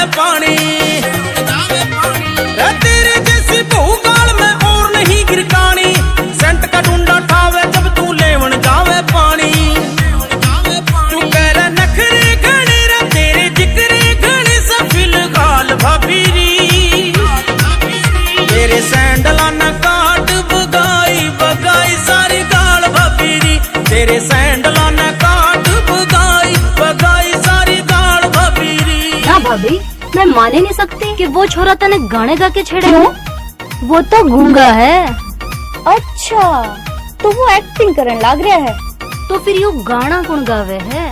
जावे पानी। तेरे जैसी बहू गाल में और नहीं गिरकानी, सेंट का डूंडा ठावे जब तू लेवन जावे पानी। तू कह रहा नखरे घने रे तेरे जिक्रे घने सा फिलहाल भाभीरी। तेरे सैंडला न काट बगाई बगाई सारी गाल भाभीरी। तेरे सैंडला न काट बगाई बगाई सारी गाल भाभीरी। ना भाभी, मैं मान ही नहीं सकती कि वो छोरा तने गाने गा के छेड़े। वो तो गूंगा है। अच्छा, तो वो एक्टिंग करने लग रहा है। तो फिर यो गाना कौन गावे है?